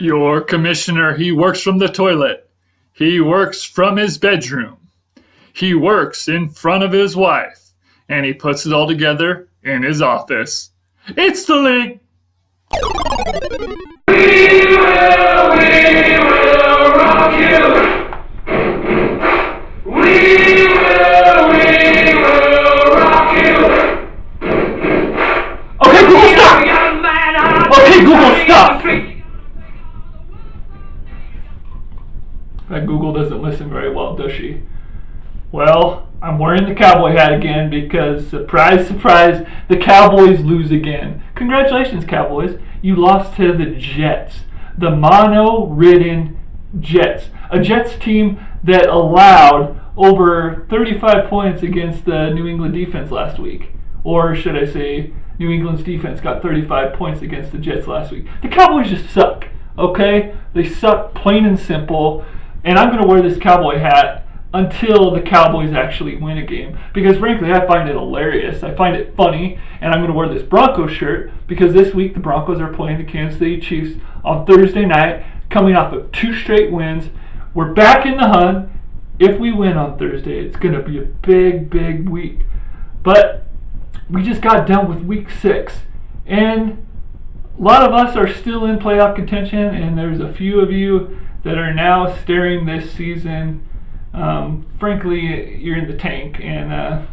Your commissioner, he works from the toilet. He works from his bedroom. He works in front of his wife. And he puts it all together in his office. It's the league! We will rock you! We will rock you! Okay, Google, stop! Okay, Google, stop! That Google doesn't listen very well, does she? Well, I'm wearing the cowboy hat again because, surprise, surprise, the Cowboys lose again. Congratulations, Cowboys. You lost to the Jets. The mono-ridden Jets. A Jets team that allowed over 35 points against the New England defense last week. Or should I say, New England's defense got 35 points against the Jets last week. The Cowboys just suck, okay? They suck, plain and simple. And I'm going to wear this cowboy hat until the Cowboys actually win a game. Because frankly, I find it hilarious. I find it funny. And I'm going to wear this Broncos shirt because this week the Broncos are playing the Kansas City Chiefs on Thursday night, coming off of 2 straight wins. We're back in the hunt. If we win on Thursday, it's going to be a big, big week. But we just got done with week 6. And a lot of us are still in playoff contention. And there's a few of you that are now staring this season. Frankly, you're in the tank, and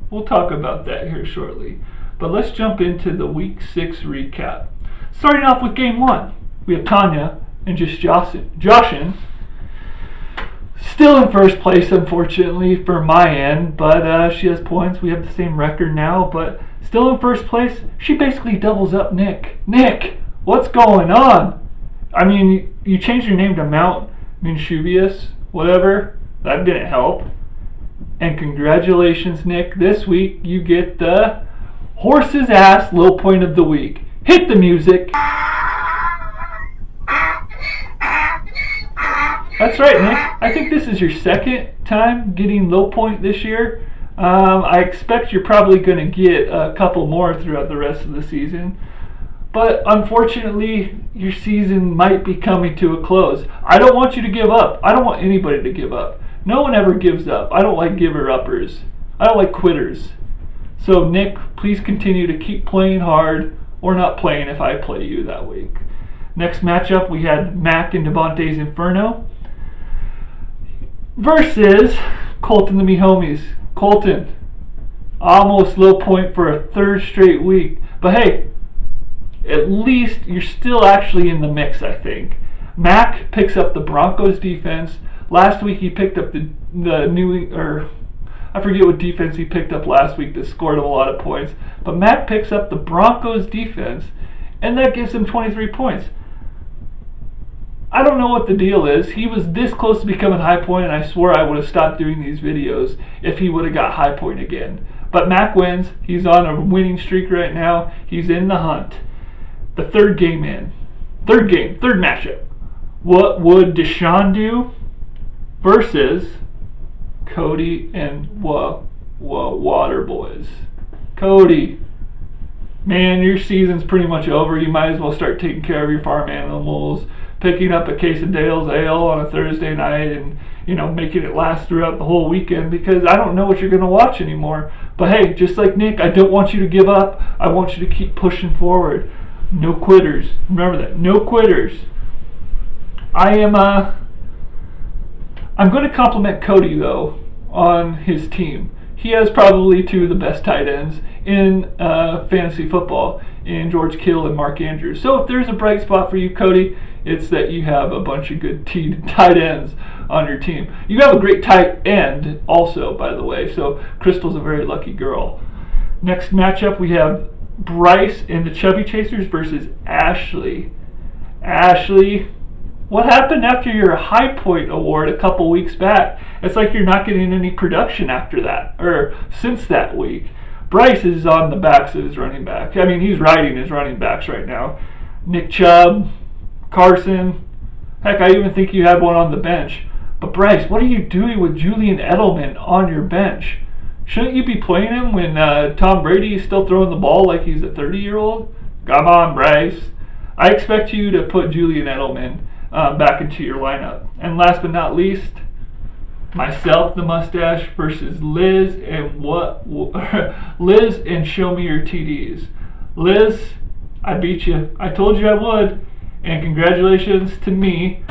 we'll talk about that here shortly. But let's jump into the Week 6 recap. Starting off with Game 1, we have Tanya and just Joshin. Still in first place, unfortunately, for my end, but she has points. We have the same record now, but still in first place. She basically doubles up Nick. Nick, what's going on? I mean, you changed your name to Mount Minshuvius, whatever. That didn't help. And congratulations, Nick. This week you get the horse's ass low point of the week. Hit the music. That's right, Nick. I think this is your second time getting low point this year. I expect you're probably going to get a couple more throughout the rest of the season. But unfortunately, your season might be coming to a close. I don't want you to give up. I don't want anybody to give up. No one ever gives up. I don't like giver-uppers. I don't like quitters. So, Nick, please continue to keep playing hard, or not playing if I play you that week. Next matchup, we had Mac and Devontae's Inferno versus Colton the Me Homies. Colton, almost low point for a 3rd straight week. But hey, at least you're still actually in the mix, I think. Mac picks up the Broncos defense. Last week he picked up the I forget what defense he picked up last week that scored him a lot of points. But Mac picks up the Broncos defense, and that gives him 23 points. I don't know what the deal is. He was this close to becoming high point, and I swore I would have stopped doing these videos if he would have got high point again. But Mac wins. He's on a winning streak right now. He's in the hunt. The third matchup. What would Deshaun do versus Cody and Water Boys? Cody, man, your season's pretty much over. You might as well start taking care of your farm animals, picking up a case of Dale's Ale on a Thursday night and, making it last throughout the whole weekend, because I don't know what you're going to watch anymore. But hey, just like Nick, I don't want you to give up. I want you to keep pushing forward. No quitters. Remember that. No quitters. I'm going to compliment Cody, though, on his team. He has probably 2 of the best tight ends in fantasy football, in George Kittle and Mark Andrews. So if there's a bright spot for you, Cody, it's that you have a bunch of good tight ends on your team. You have a great tight end also, by the way, so Crystal's a very lucky girl. Next matchup, we have Bryce and the Chubby Chasers versus Ashley. Ashley, what happened after your High Point award a couple weeks back? It's like you're not getting any production after that, or since that week. Bryce is on the backs of his running back. I mean, he's riding his running backs right now. Nick Chubb, Carson. Heck, I even think you had one on the bench. But Bryce, what are you doing with Julian Edelman on your bench? Shouldn't you be playing him when Tom Brady is still throwing the ball like he's a 30-year-old? Come on, Bryce. I expect you to put Julian Edelman back into your lineup. And last but not least, myself, the mustache, versus Liz and Liz and show me your TDs. Liz, I beat you. I told you I would. And congratulations to me.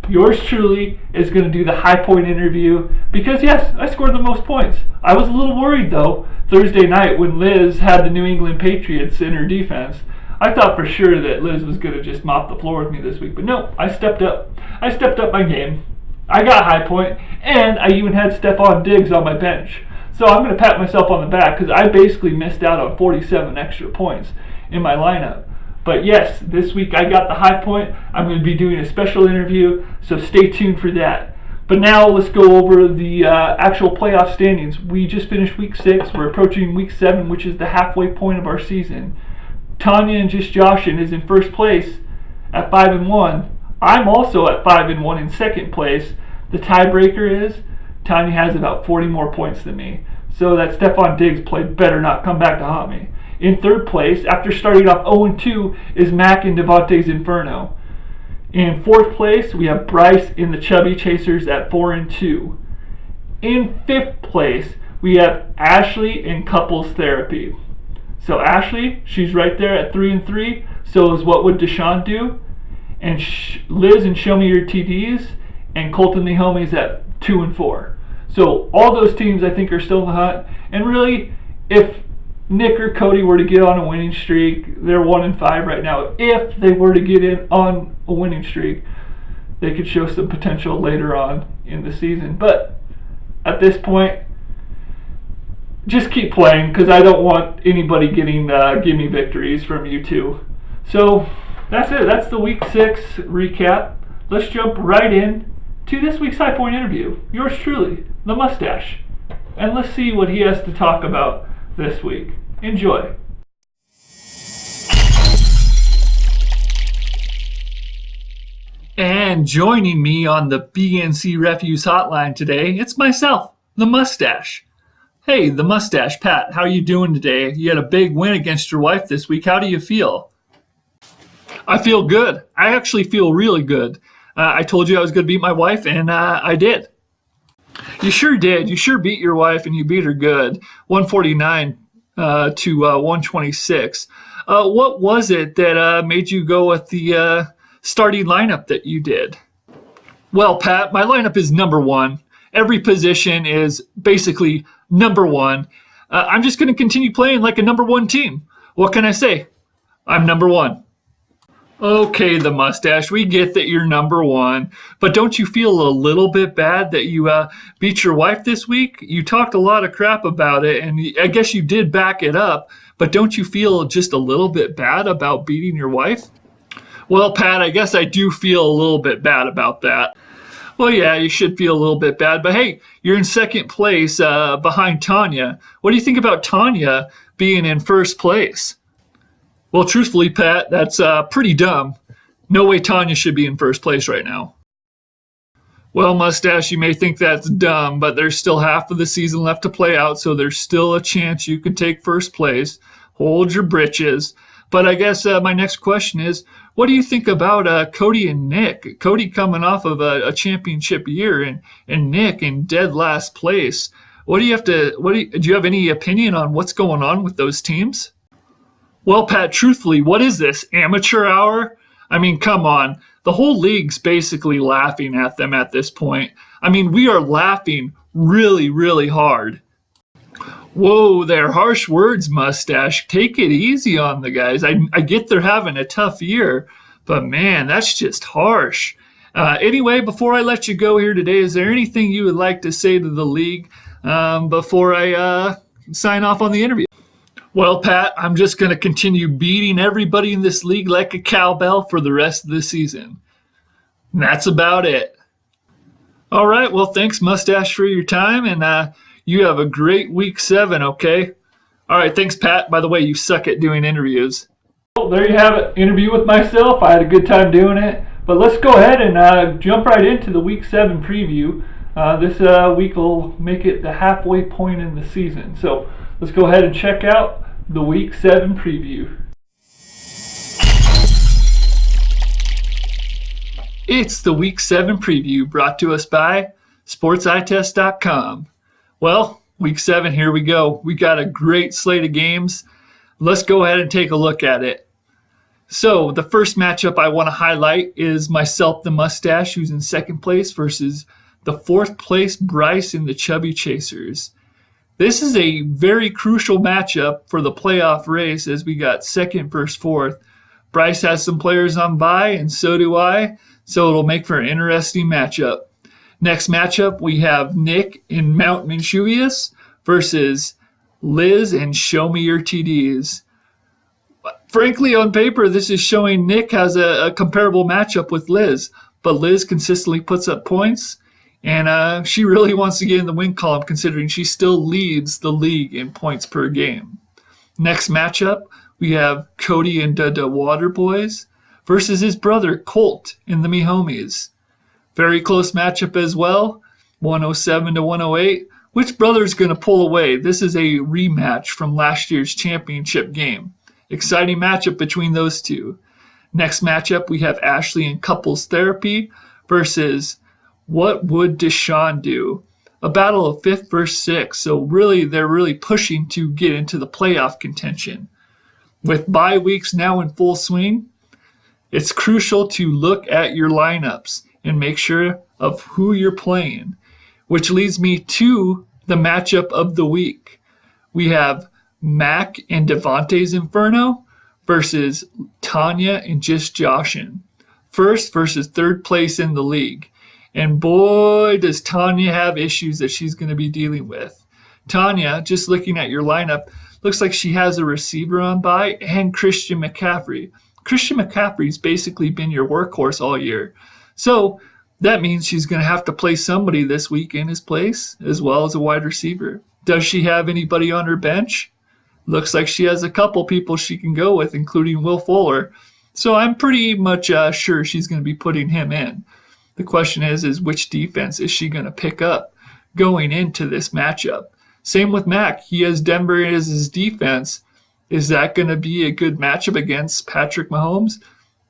Yours truly is going to do the high point interview because, yes, I scored the most points. I was a little worried, though, Thursday night when Liz had the New England Patriots in her defense. I thought for sure that Liz was going to just mop the floor with me this week. But no, I stepped up. I stepped up my game. I got high point, and I even had Stephon Diggs on my bench. So I'm going to pat myself on the back because I basically missed out on 47 extra points in my lineup. But yes, this week I got the high point. I'm going to be doing a special interview, so stay tuned for that. But now let's go over the actual playoff standings. We just finished week 6. We're approaching week 7, which is the halfway point of our season. Tanya and Just Joshin is in first place at 5-1. I'm also at 5-1 in second place. The tiebreaker is Tanya has about 40 more points than me. So that Stephon Diggs play better not come back to haunt me. In third place, after starting off 0-2, is Mac and Devontae's Inferno. In fourth place, we have Bryce in the Chubby Chasers at 4-2. In fifth place, we have Ashley in Couples Therapy. So Ashley, she's right there at 3-3. So is What Would Deshaun Do? And Liz and Show Me Your TDs. And Colton the Homies at 2-4. So all those teams I think are still in the hunt. And really, if Nick or Cody were to get on a winning streak, they're 1-5 right now. If they were to get in on a winning streak, they could show some potential later on in the season. But at this point, just keep playing because I don't want anybody getting gimme victories from you two. So that's it. That's the week 6 recap. Let's jump right in to this week's High Point interview. Yours truly, the mustache. And let's see what he has to talk about this week. Enjoy. And joining me on the BNC Refuse Hotline today, it's myself, the mustache. Hey, the mustache, Pat, how are you doing today? You had a big win against your wife this week. How do you feel? I feel good. I actually feel really good. I told you I was going to beat my wife, and I did. You sure did. You sure beat your wife, and you beat her good. 149 to 126. What was it that made you go with the starting lineup that you did? Well, Pat, my lineup is number 1. Every position is basically number 1. I'm just going to continue playing like a number 1 team. What can I say? I'm number 1. Okay, the mustache, we get that you're number 1, but don't you feel a little bit bad that you beat your wife this week? You talked a lot of crap about it, and I guess you did back it up, but don't you feel just a little bit bad about beating your wife? Well, Pat, I guess I do feel a little bit bad about that. Well, yeah, you should feel a little bit bad, but hey, you're in second place behind Tanya. What do you think about Tanya being in first place? Well, truthfully, Pat, that's pretty dumb. No way Tanya should be in first place right now. Well, Mustache, you may think that's dumb, but there's still half of the season left to play out, so there's still a chance you can take first place. Hold your britches. But I guess my next question is, what do you think about Cody and Nick? Cody coming off of a championship year, and Nick in dead last place. Do you have any opinion on what's going on with those teams? Well, Pat, truthfully, what is this, amateur hour? I mean, come on. The whole league's basically laughing at them at this point. I mean, we are laughing really, really hard. Whoa, they're harsh words, Mustache. Take it easy on the guys. I get they're having a tough year, but man, that's just harsh. Anyway, before I let you go here today, is there anything you would like to say to the league before I sign off on the interview? Well, Pat, I'm just going to continue beating everybody in this league like a cowbell for the rest of the season. And that's about it. All right, well, thanks, Mustache, for your time, and you have a great week 7, okay? All right, thanks, Pat. By the way, you suck at doing interviews. Well, there you have it, interview with myself. I had a good time doing it. But let's go ahead and jump right into the week 7 preview. This week will make it the halfway point in the season. So let's go ahead and check out the week 7 preview. It's the Week 7 preview brought to us by SportsEyeTest.com. Well, Week 7, here we go. We got a great slate of games. Let's go ahead and take a look at it. So, the first matchup I want to highlight is myself, the Mustache, who's in second place, versus the fourth place Bryce in the Chubby Chasers. This is a very crucial matchup for the playoff race as we got second versus fourth. Bryce has some players on bye, and so do I, so it'll make for an interesting matchup. Next matchup, we have Nick in Mount Minchuvius versus Liz and Show Me Your TDs. Frankly, on paper, this is showing Nick has a comparable matchup with Liz, but Liz consistently puts up points, and she really wants to get in the win column considering she still leads the league in points per game. Next matchup, we have Cody and the Waterboys versus his brother Colt in the Me Homies. Very close matchup as well, 107 to 108. Which brother's going to pull away? This is a rematch from last year's championship game. Exciting matchup between those two. Next matchup, we have Ashley in Couples Therapy versus What Would Deshaun Do? A battle of 5th versus 6th, so they're really pushing to get into the playoff contention. With bye weeks now in full swing, it's crucial to look at your lineups and make sure of who you're playing, which leads me to the matchup of the week. We have Mac and Devontae's Inferno versus Tanya and Just Joshin. First versus third place in the league. And boy, does Tanya have issues that she's going to be dealing with. Tanya, just looking at your lineup, looks like she has a receiver on bye and Christian McCaffrey. Christian McCaffrey's basically been your workhorse all year. So that means she's going to have to play somebody this week in his place, as well as a wide receiver. Does she have anybody on her bench? Looks like she has a couple people she can go with, including Will Fuller. So I'm pretty much sure she's going to be putting him in. The question is which defense is she going to pick up going into this matchup? Same with Mac. He has Denver as his defense. Is that going to be a good matchup against Patrick Mahomes?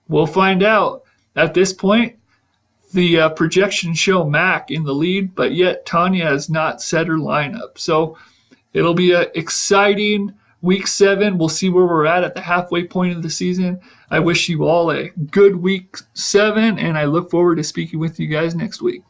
We'll find out. At this point, the projections show Mac in the lead, but yet Tanya has not set her lineup. So it'll be an exciting Week 7. We'll see where we're at the halfway point of the season. I wish you all a good Week 7, and I look forward to speaking with you guys next week.